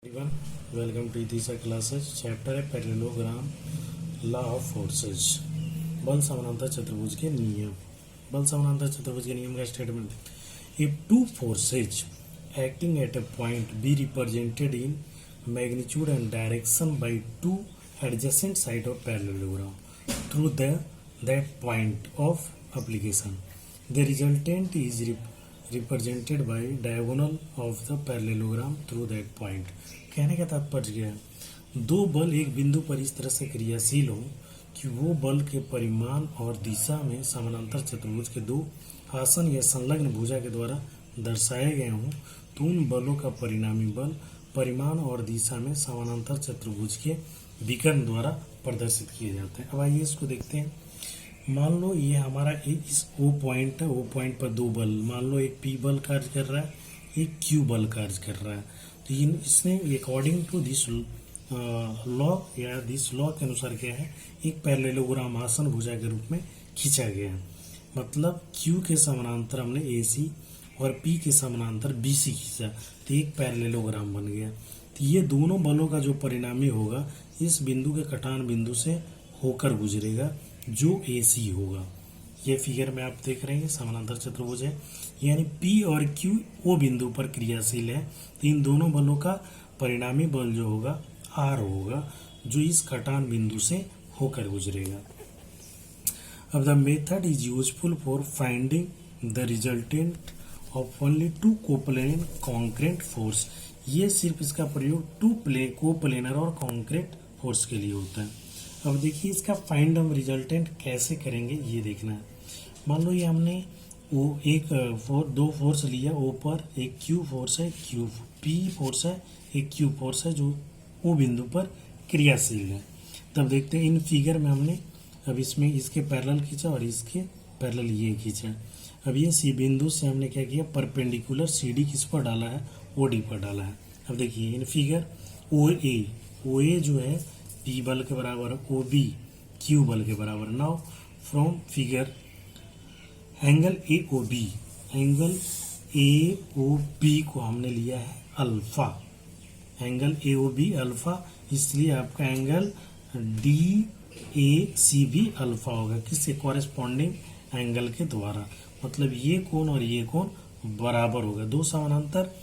Everyone, welcome to तीसरा classes. Chapter है parallelogram, law of forces, बल समानांतर चतुर्भुज के नियम। बल समानांतर चतुर्भुज के नियम का statement. If two forces acting at A point be represented in magnitude and direction by two adjacent side of parallelogram through that point of application, the resultant is represented by diagonal of the parallelogram through that point. कहने का तात्पर्य क्या है? दो बल एक बिंदु पर इस तरह से क्रियाशील हो कि वो बल के परिमाण और दिशा में समानांतर चतुर्भुज के दो आसन या संलग्न भुजा के द्वारा दर्शाए गए हों, तो उन बलों का परिणामी बल परिमाण और दिशा में समानांतर चतुर्भुज के विकर्ण द्वारा प्रदर्शित किए जाते हैं। अब आइए इसको देखते हैं। मान लो ये हमारा एक इस ओ पॉइंट है, ओ पॉइंट पर दो बल, मान लो एक पी बल कार्य कर रहा है, एक क्यू बल कार्य कर रहा है। तो इसने अकॉर्डिंग टू दिस लॉ या दिस लॉ के अनुसार क्या है, एक पैरेललोग्राम आसन भुजा के रूप में खींचा गया है। मतलब क्यू के समानांतर हमने ए सी और पी के समानांतर बी सी खींचा, तो एक पैरेललोग्राम बन गया। तो ये दोनों बलों का जो परिणामी होगा इस बिंदु के कटान बिंदु से होकर गुजरेगा, जो ए सी होगा। ये फिगर में आप देख रहे हैं समानांतर चतुर्भुज है, यानी P और Q वो बिंदु पर क्रियाशील है, तो इन दोनों बलों का परिणामी बल जो होगा R होगा, जो इस कटान बिंदु से होकर गुजरेगा। अब the method is useful for finding the resultant of only two coplane concrete force. ये सिर्फ इसका प्रयोग टू कोप्लेनर और कॉन्क्रीट फोर्स के लिए होता है। अब देखिए इसका फाइंड हम रिजल्टेंट कैसे करेंगे ये देखना है। मान लो ये हमने वो दो फोर्स लिया ओ पर, एक क्यू फोर्स है, क्यू पी फोर्स है, एक क्यू फोर्स है जो ओ बिंदु पर क्रियाशील है। तब देखते हैं इन फिगर में हमने अब इसमें इसके पैरेलल खींचा और इसके पैरेलल ये खींचा। अब ये सी बिंदु से हमने क्या किया, परपेंडिकुलर सी डी किस पर डाला है, ओ डी पर डाला है। अब देखिए इन फिगर ओ ए जो है पी बल के बराबर, ओ बी क्यू बल के बराबर। Now from figure angle A O B को हमने लिया है alpha, angle A O B alpha, इसलिए आपका एंगल डी ए सी भी अल्फा होगा, किससे कॉरेस्पॉन्डिंग एंगल के द्वारा। मतलब ये कोण और ये कोण बराबर होगा। दो समानांतर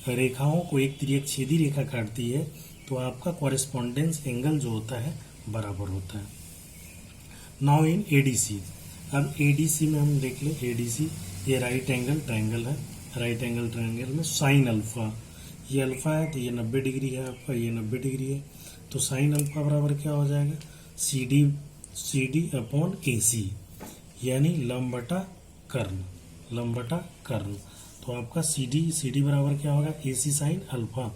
रेखाओं को एक तिर्यक छेदी रेखा काटती है, तो आपका कॉरेस्पॉन्डेंस एंगल जो होता है बराबर होता है। नाउ इन एडीसी, अब एडीसी में हम देख ले, एडीसी ये राइट एंगल ट्रायंगल है, राइट एंगल ट्रायंगल में साइन अल्फा, ये अल्फा है तो ये 90 डिग्री है आपका, ये 90 डिग्री है, तो साइन अल्फा बराबर क्या हो जाएगा, सी डी अपॉन ए सी, यानी लंब बटा कर्ण। तो आपका सी डी बराबर क्या होगा, ए सी साइन अल्फा।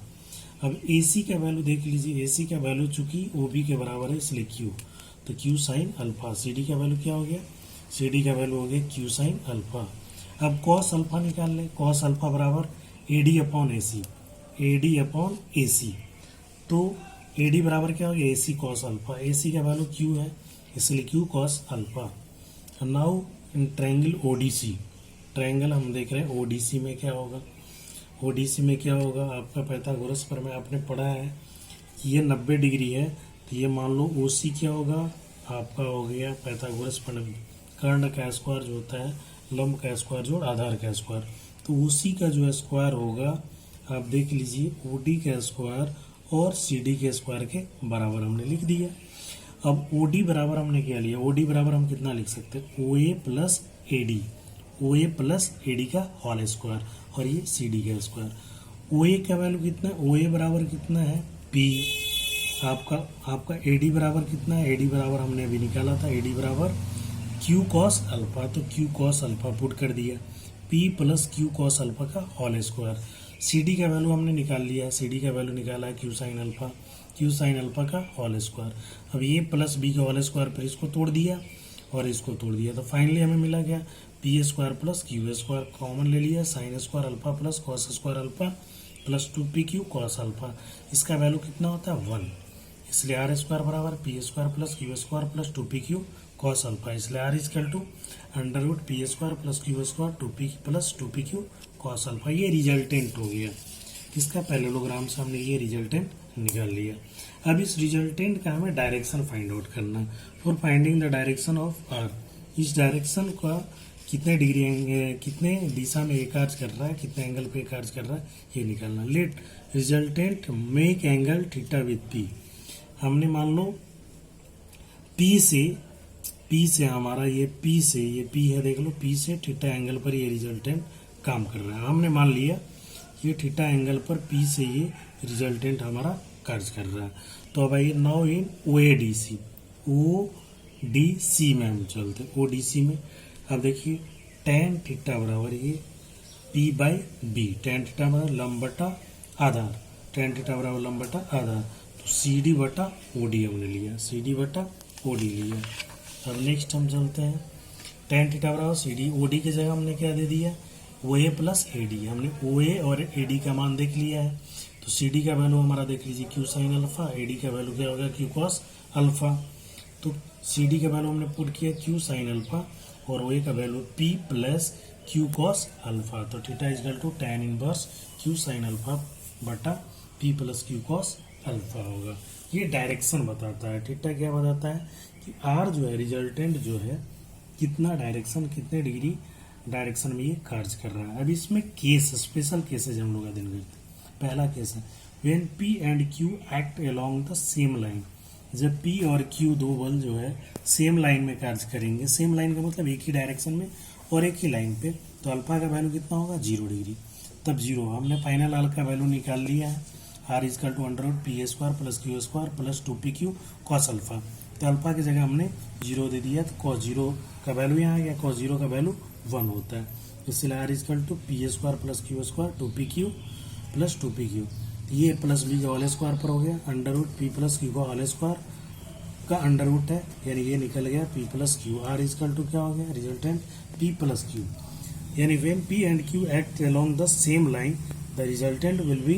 अब ए सी का वैल्यू देख लीजिए, ए सी का वैल्यू चूंकि ओ बी के बराबर है इसलिए क्यू, तो Q sine alpha. C D का वैल्यू क्या हो गया, सी डी का वैल्यू हो गया क्यू साइन अल्फा। अब कॉस अल्फा निकाल लें, कॉस अल्फा बराबर A D upon A C, A D upon A C, तो ए डी बराबर क्या हो गया, ए सी कॉस अल्फा। ए सी का वैल्यू क्यू है इसलिए Q cos alpha. Now in triangle ODC, triangle हम देख रहे हैं ओडीसी में क्या होगा, ओडीसी में क्या होगा आपका पाइथागोरस पर में आपने पढ़ा है कि ये 90 डिग्री है, तो ये मान लो ओसी क्या होगा आपका हो गया पाइथागोरस पर कर्ण का स्क्वायर जो होता है, लंब का स्क्वायर जोड़ आधार का स्क्वायर, तो ओसी का जो स्क्वायर होगा आप देख लीजिए ओडी का स्क्वायर और सीडी के स्क्वायर के बराबर हमने लिख दिया। अब ओडी बराबर हमने क्या लिया, ओडी बराबर हम कितना लिख सकते हैं, ओ ए प्लस ए डी का होल स्क्वायर और ये सी डी का स्क्वायर। ओ ए का वैल्यू कितना है, ओ ए बराबर कितना है पी, आपका ए डी बराबर कितना है, ए डी बराबर हमने अभी निकाला था, ए डी बराबर क्यू कॉस अल्फा, तो क्यू कॉस अल्फा पुट कर दिया, P plus Q cos alpha का होल स्क्वायर। सी डी का वैल्यू हमने निकाल लिया, सी डी का वैल्यू निकाला है क्यू साइन अल्फा का होल स्क्वायर। अब ये प्लस बी का होल स्क्वायर पर इसको तोड़ दिया और इसको तोड़ दिया, तो फाइनली हमें मिला गया P square plus Q square, common ले लिया, sine square alpha plus cos square alpha plus 2pq cos alpha. इसका वैल्यू कितना होता है 1, इसलिए आर स्क्वायर बराबर P square plus Q square plus 2pq cos alpha, इसलिए R equal to under root P square plus Q square 2p plus 2pq cos alpha. ये resultant हो गया। इसका पैरेललोग्राम से हमने ये रिजल्टेंट निकाल लिया। अब इस रिजल्टेंट का हमें डायरेक्शन फाइंड आउट करना। For finding the direction of R, इस डायरेक्शन का कितने डिग्री कितने दिशा में ये कार्य कर रहा है, कितने एंगल पे कार्य कर रहा है, ये निकालना। Let resultant make angle theta with P. हमने मान लो पी से हमारा ये पी है, देख लो पी से थीटा एंगल पर ये रिजल्टेंट काम कर रहा है। हमने मान लिया ये थीटा एंगल पर पी से ये रिजल्टेंट हमारा कार्य कर रहा है। तो अब आइए नाउ इन ओएडीसी, ओडीसी में हम चलते हैं। ओडीसी में अब देखिए tan थीटा बराबर ये P by B, tan theta बराबर लंब बटा आधार, tan थीटा बराबर लंब बटा आधार, तो सी डी बटा ओ डी हमने लिया, सी डी बटा ओ डी लिया। अब नेक्स्ट हम चलते हैं, tan थीटा बराबर सी डी, ओ डी की जगह हमने क्या दे दिया, ओ ए प्लस ए डी। हमने ओ ए और ए डी का मान देख लिया है, तो सी डी का वैल्यू हमारा देख लीजिए Q sine alpha, A D का वैल्यू क्या होगा क्यू कॉस अल्फा। तो सी डी का वैल्यू हमने पुट किया क्यू साइन अल्फा और ओ ए का value P plus Q cos alpha. तो theta is equal to tan inverse Q sine alpha बटा P plus Q cos alpha होगा। ये डायरेक्शन बताता है। थीटा क्या बताता है कि आर जो है रिजल्टेंट जो है कितना डायरेक्शन, कितने डिग्री डायरेक्शन में ये कार्य कर रहा है। अब इसमें केस, स्पेशल केसेज हम लोग अध्ययन करते हैं। पहला केस है when P and Q act along the same line. जब पी और क्यू दो बल जो है सेम लाइन में कार्य करेंगे, सेम लाइन का मतलब एक ही डायरेक्शन में और एक ही लाइन पे, तो अल्फा का वैल्यू कितना होगा 0 डिग्री। तब 0 हमने फाइनल आर का वैल्यू निकाल लिया है, R equal to under root P A square plus Q square plus 2pq cos alpha. तो अल्फा की जगह हमने 0 दे दिया, तो कॉस 0 का वैल्यू यहाँ आ गया, कॉस 0 का वैल्यू 1 होता है। इसलिए R equal to P A square plus Q square 2pq plus 2pq, ये प्लस बी का होल स्क्वायर पर हो गया, under root P plus Q का होल स्क्वायर का अंडर रूट है, यानी ये निकल गया P plus Q. R equal to क्या हो गया रिजल्टेंट पी प्लस क्यू, यानी when P and Q act along the same line the resultant will be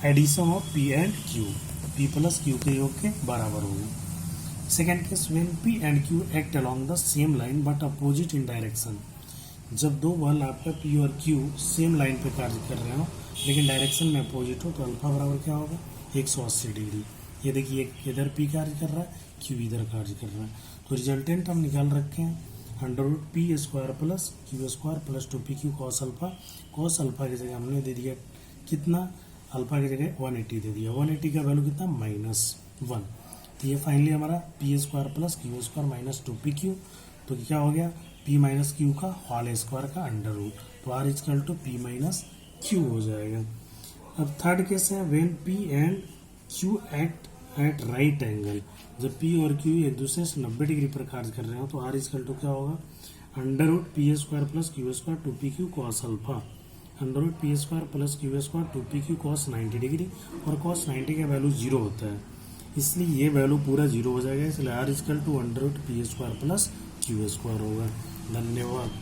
addition of P and Q, P plus Q के योग के बराबर होगा। Second case when P and Q act along the same line but opposite in direction. जब दो बल आपका P और क्यू सेम लाइन पे कार्य कर रहे हो लेकिन डायरेक्शन में अपोजिट हो, तो अल्फा बराबर क्या होगा 180 डिग्री। ये देखिए इधर पी कार्य कर रहा है, क्यू इधर कार्य कर रहा है, तो रिजल्टेंट हम निकाल रखे हैं under root P square plus Q square plus 2pq cos alpha. Cos alpha की जगह हमने दे दिया कितना, अल्फा की जगह 180 दे दिया, 180 का वैल्यू कितना -1। तो ये फाइनली हमारा P square plus Q square minus 2pq, तो क्या हो गया पी माइनस क्यू का होल स्क्वायर का अंडर रूट, तो R equal to P minus Q हो जाएगा। अब थर्ड केस है when P and Q act at right angle. जब पी और क्यू एक दूसरे से 90 डिग्री पर कार्य कर रहे हो, तो आर इजकल टू क्या होगा under root P square plus Q square 2pq cos alpha, under root P square plus Q square 2pq cos 90 degree, और कॉस 90 का वैल्यू 0 होता है, इसलिए ये वैल्यू पूरा 0 हो जाएगा, इसलिए R equal to under root P square plus Q square होगा। धन्यवाद।